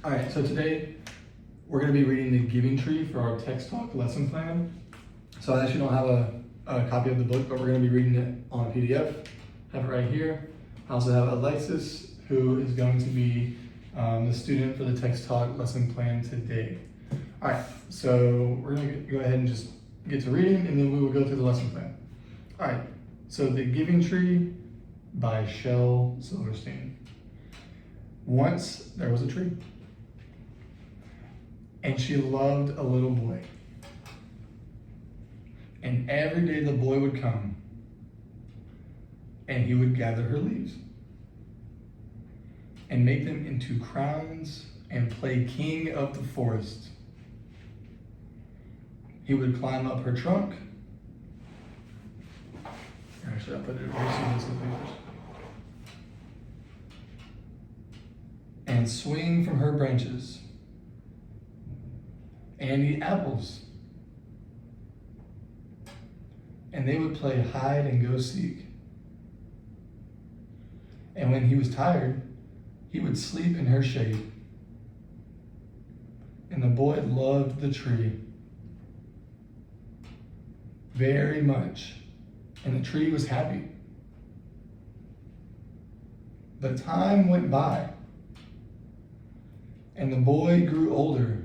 All right, so today we're going to be reading The Giving Tree for our text talk lesson plan. So I actually don't have a copy of the book, but we're going to be reading it on a PDF. Have it right here. I also have Alexis, who is going to be the student for the text talk lesson plan today. All right, so we're going to go ahead and just get to reading, and then we will go through the lesson plan. All right, so The Giving Tree by Shel Silverstein. Once there was a tree, and she loved a little boy. And every day the boy would come, and he would gather her leaves and make them into crowns and play king of the forest. He would climb up her trunk. Actually, I'll put it over so you can see the papers. And swing from her branches and eat apples. And they would play hide and go seek. And when he was tired, he would sleep in her shade. And the boy loved the tree very much, and the tree was happy. But time went by, and the boy grew older,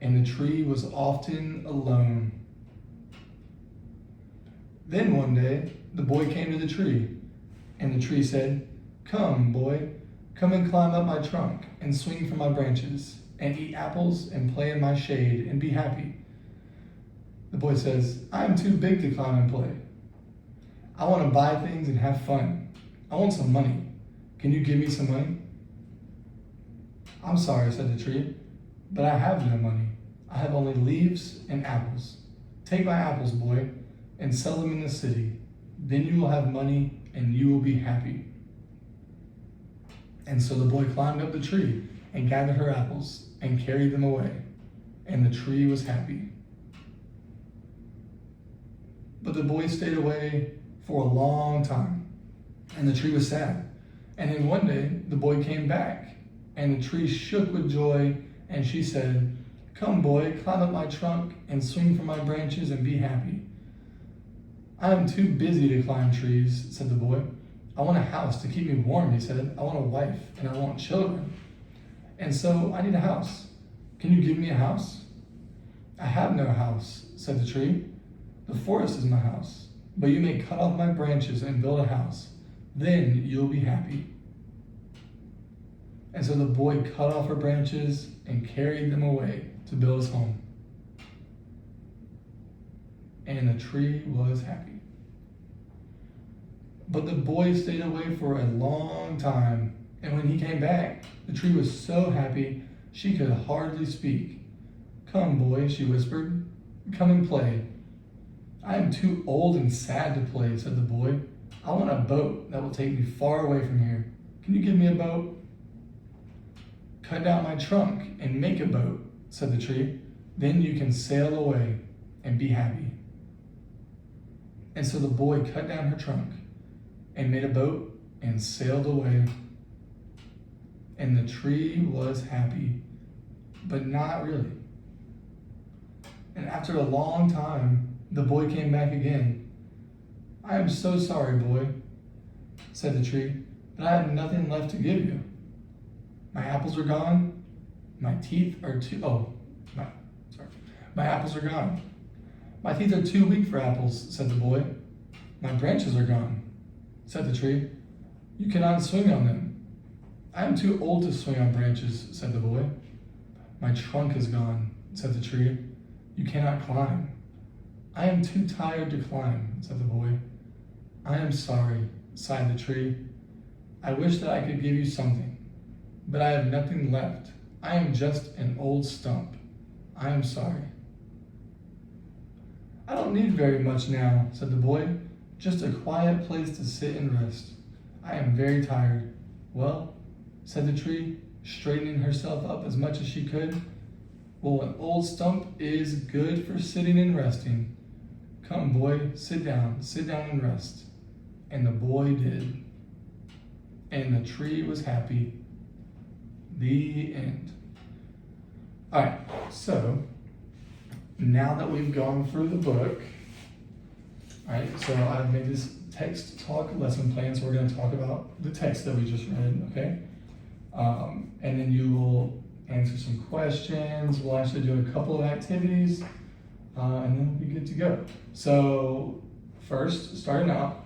and the tree was often alone. Then one day, the boy came to the tree, and the tree said, "Come, boy, come and climb up my trunk, and swing from my branches, and eat apples, and play in my shade, and be happy." The boy says, "I am too big to climb and play. I want to buy things and have fun. I want some money. Can you give me some money?" "I'm sorry," said the tree, "but I have no money. I have only leaves and apples. Take my apples, boy, and sell them in the city. Then you will have money and you will be happy." And so the boy climbed up the tree and gathered her apples and carried them away, and the tree was happy. But the boy stayed away for a long time, and the tree was sad. And then one day the boy came back, and the tree shook with joy, and she said, "Come, boy, climb up my trunk and swing from my branches and be happy." "I am too busy to climb trees," said the boy. "I want a house to keep me warm," he said. "I want a wife and I want children. And so I need a house. Can you give me a house?" "I have no house," said the tree. "The forest is my house, but you may cut off my branches and build a house. Then you'll be happy." And so the boy cut off her branches and carried them away to build his home. And the tree was happy. But the boy stayed away for a long time, and when he came back, the tree was so happy she could hardly speak. "Come, boy," she whispered, "come and play." "I am too old and sad to play," said the boy. "I want a boat that will take me far away from here. Can you give me a boat?" "Cut down my trunk and make a boat," said the tree. "Then you can sail away and be happy." And so the boy cut down her trunk and made a boat and sailed away. And the tree was happy, but not really. And after a long time, the boy came back again. "I am so sorry, boy," said the tree, "but I have nothing left to give you. My apples are gone. My teeth are my apples are gone. My teeth are too weak for apples," said the boy. "My branches are gone," said the tree. "You cannot swing on them." "I am too old to swing on branches," said the boy. "My trunk is gone," said the tree. "You cannot climb." "I am too tired to climb," said the boy. "I am sorry," sighed the tree. "I wish that I could give you something, but I have nothing left. I am just an old stump. I am sorry." "I don't need very much now," said the boy. "Just a quiet place to sit and rest. I am very tired." "Well," said the tree, straightening herself up as much as she could, "well, an old stump is good for sitting and resting. Come, boy, sit down and rest." And the boy did. And the tree was happy, The end. All right, so now that we've gone through the book, all right, so I've made this text talk lesson plan, so we're going to talk about the text that we just read, okay? And then you will answer some questions. We'll actually do a couple of activities, and then we'll be good to go. So first, starting out,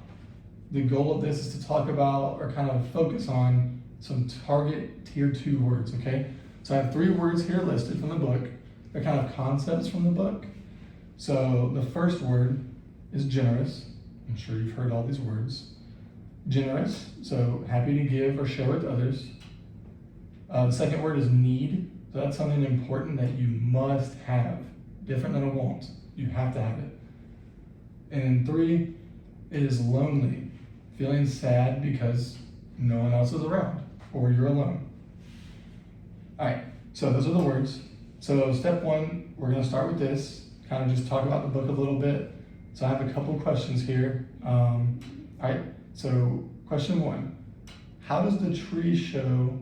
the goal of this is to talk about or kind of focus on some target tier 2 words, okay? So I have 3 words here listed from the book. They're kind of concepts from the book. So the first word is generous. I'm sure you've heard all these words. Generous, so happy to give or share with others. The second word is need. So that's something important that you must have. Different than a want. You have to have it. And 3 is lonely. Feeling sad because no one else is around or you're alone. All right, so those are the words. So step 1, we're going to start with this, kind of just talk about the book a little bit. So I have a couple questions here. All right, so question 1, how does the tree show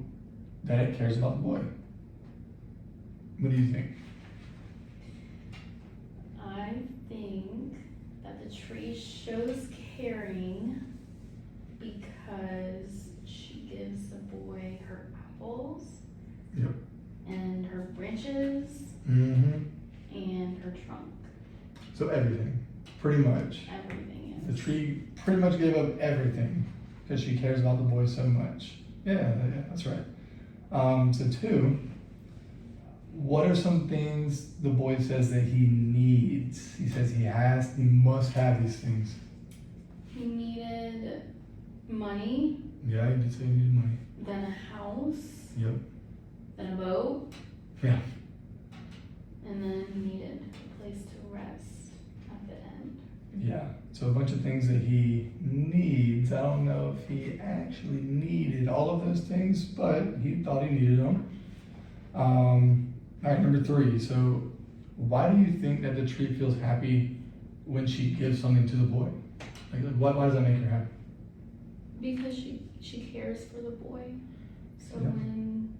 that it cares about the boy? What do you think? I think that the tree shows caring because she gives the boy her apples. Yep. And her branches. Mm-hmm. And her trunk. So everything, pretty much. Everything, yes. The tree pretty much gave up everything because she cares about the boy so much. Yeah, that's right. So 2, what are some things the boy says that he needs? He says he must have these things. He needed money. Yeah, he did say he needed money. Then a house. Yep. Then a boat. Yeah. And then he needed a place to rest at the end. Yeah, so a bunch of things that he needs. I don't know if he actually needed all of those things, but he thought he needed them. All right, number 3. So why do you think that the tree feels happy when she gives something to the boy? Like why does that make her happy? Because she cares for the boy. So Yeah. when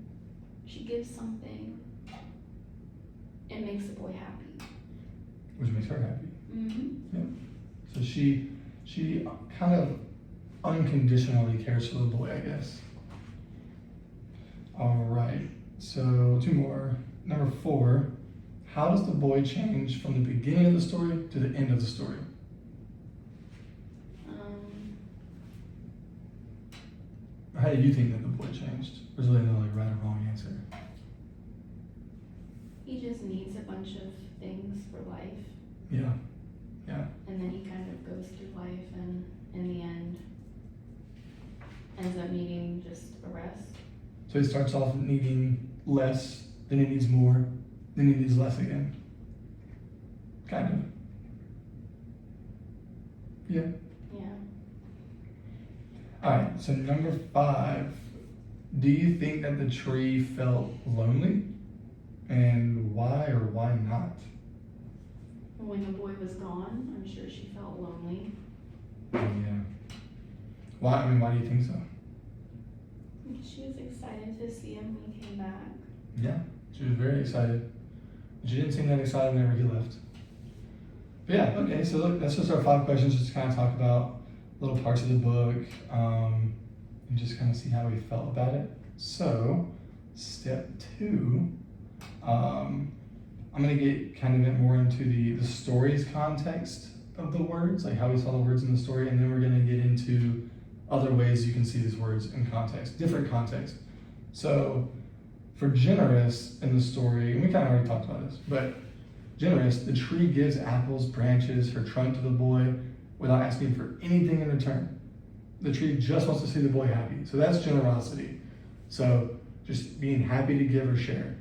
she gives something, it makes the boy happy. Which makes her happy. Mm-hmm. Yeah. So she kind of unconditionally cares for the boy, I guess. All right, so 2 more. Number 4, how does the boy change from the beginning of the story to the end of the story? How do you think that the boy changed? There's really no right or wrong answer. He just needs a bunch of things for life. Yeah, yeah. And then he kind of goes through life and in the end ends up needing just a rest. So he starts off needing less, then he needs more, then he needs less again. Kind of. Yeah. Yeah. All right, so number 5, do you think that the tree felt lonely? And why or why not? When the boy was gone, I'm sure she felt lonely. Yeah. Why do you think so? Because she was excited to see him when he came back. Yeah, she was very excited. She didn't seem that excited whenever he left. But yeah, okay, so look, that's just our 5 questions, just to kind of talk about little parts of the book, and just kind of see how we felt about it. So, step 2, I'm going to get kind of more into the story's context of the words, like how we saw the words in the story, and then we're going to get into other ways you can see these words in context, different context. So, for generous in the story, and we kind of already talked about this, but generous, the tree gives apples, branches, her trunk to the boy without asking for anything in return. The tree just wants to see the boy happy. So that's generosity. So just being happy to give or share.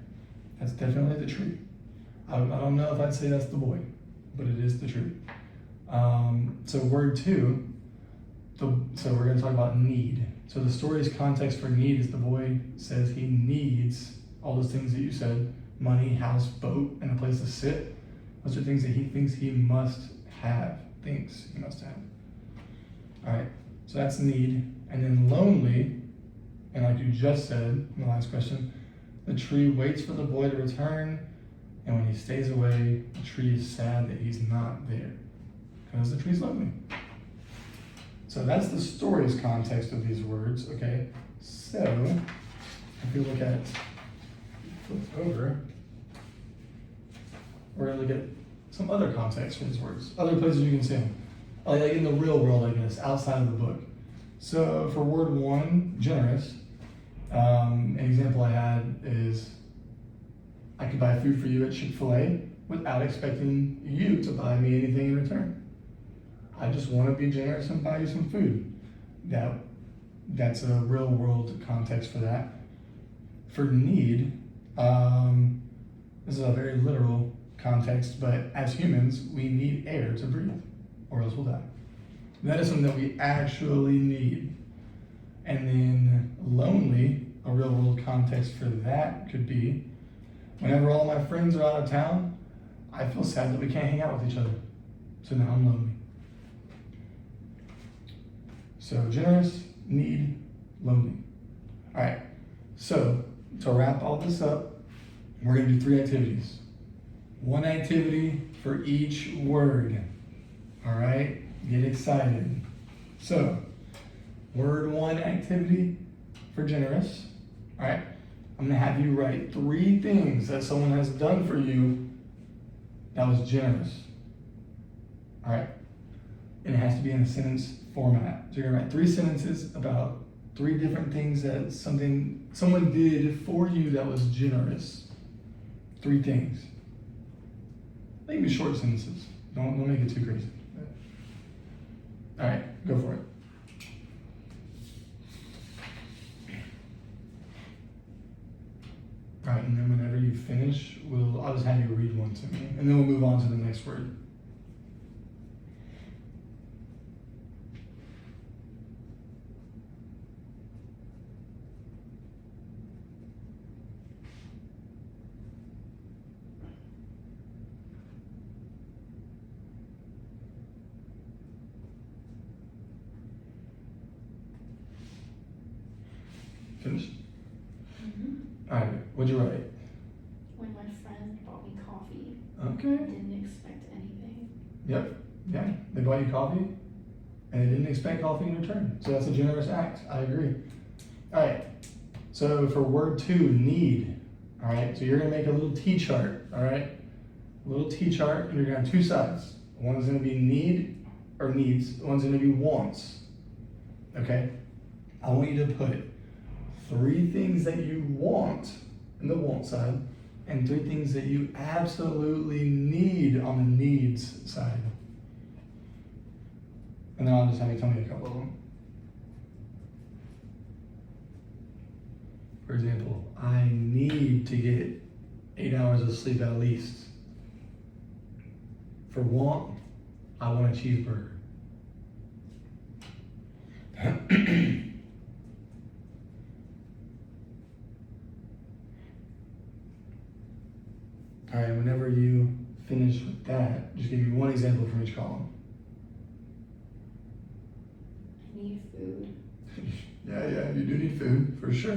That's definitely the tree. I don't know if I'd say that's the boy, but it is the tree. So word 2, so we're going to talk about need. So the story's context for need is the boy says he needs all those things that you said: money, house, boat, and a place to sit. Those are things that he thinks he must have. All right, so that's need. And then lonely, And like you just said in the last question, the tree waits for the boy to return, and when he stays away, the tree is sad that he's not there because the tree's lonely. So that's the story's context of these words, okay? So, if you look at, flip over, we're going to look at some other context for these words, other places you can see them. Like in the real world, I guess, outside of the book. So for word one, generous, an example I had is I could buy food for you at Chick-fil-A without expecting you to buy me anything in return. I just want to be generous and buy you some food. That's a real world context for that. For need, this is a very literal context, but as humans, we need air to breathe, or else we'll die. That is something that we actually need. And then lonely, a real world context for that could be, whenever all my friends are out of town, I feel sad that we can't hang out with each other. So now I'm lonely. So generous, need, lonely. All right, so to wrap all this up, we're gonna do 3 activities. 1 activity for each word. All right, get excited. So, word 1 activity for generous. All right, I'm gonna have you write 3 things that someone has done for you that was generous. All right, and it has to be in a sentence format. So you're gonna write 3 sentences about 3 different things that someone did for you that was generous. 3 things. They can be short sentences. Don't make it too crazy. All right, go for it. All right, and then whenever you finish, I'll just have you read one to me, and then we'll move on to the next word. Finished? Mm-hmm. All right, what'd you write? When my friend bought me coffee, Okay. didn't expect anything. Yep. Yeah. They bought you coffee, and they didn't expect coffee in return. So that's a generous act. I agree. All right. So for word 2, need. All right. So you're gonna make a little T chart. All right. A little T chart, and you're gonna have 2 sides. One's gonna be need or needs. One's gonna be wants. Okay. I want you to put 3 things that you want in the want side, and 3 things that you absolutely need on the needs side. And then I'll just have you tell me a couple of them. For example, I need to get 8 hours of sleep at least. For want, I want a cheeseburger. All right, whenever you finish with that, just give me 1 example from each column. I need food, Yeah, you do need food, for sure.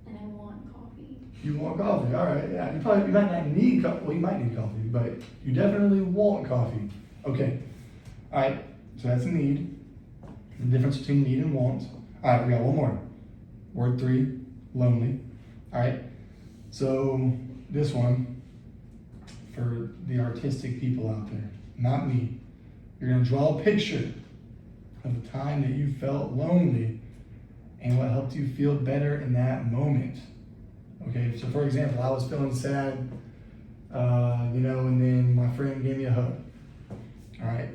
and I want coffee. You want coffee, all right, yeah. You might not need coffee, well, you might need coffee, but you definitely want coffee. Okay, all right, so that's a need. The difference between need and want. All right, we got 1 more. Word 3, lonely. All right, so this one, for the artistic people out there, not me, you're gonna draw a picture of the time that you felt lonely and what helped you feel better in that moment. Okay, so for example, I was feeling sad, and then my friend gave me a hug. All right,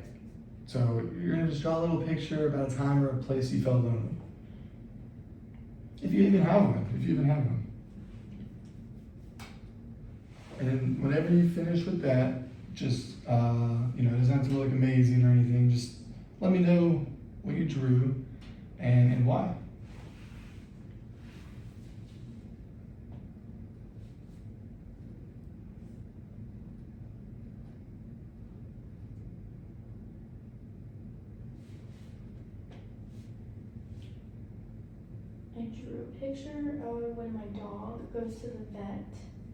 so you're gonna just draw a little picture about a time or a place you felt lonely. If you even have one. And then whenever you finish with that, just, it doesn't have to look amazing or anything. Just let me know what you drew and why. I picture of when my dog goes to the vet.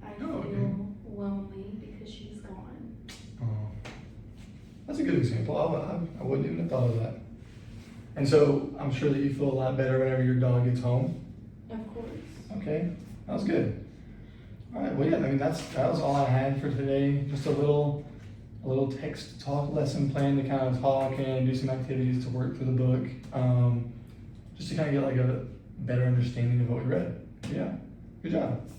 I Oh, okay. feel lonely because she's gone. Oh, that's a good example. I wouldn't even have thought of that. And so I'm sure that you feel a lot better whenever your dog gets home. Of course. Okay, that was good. All right, well, yeah, I mean, that was all I had for today. Just a little text to talk lesson plan to kind of talk and do some activities to work through the book, just to kind of get like a better understanding of what we read. Yeah, good job.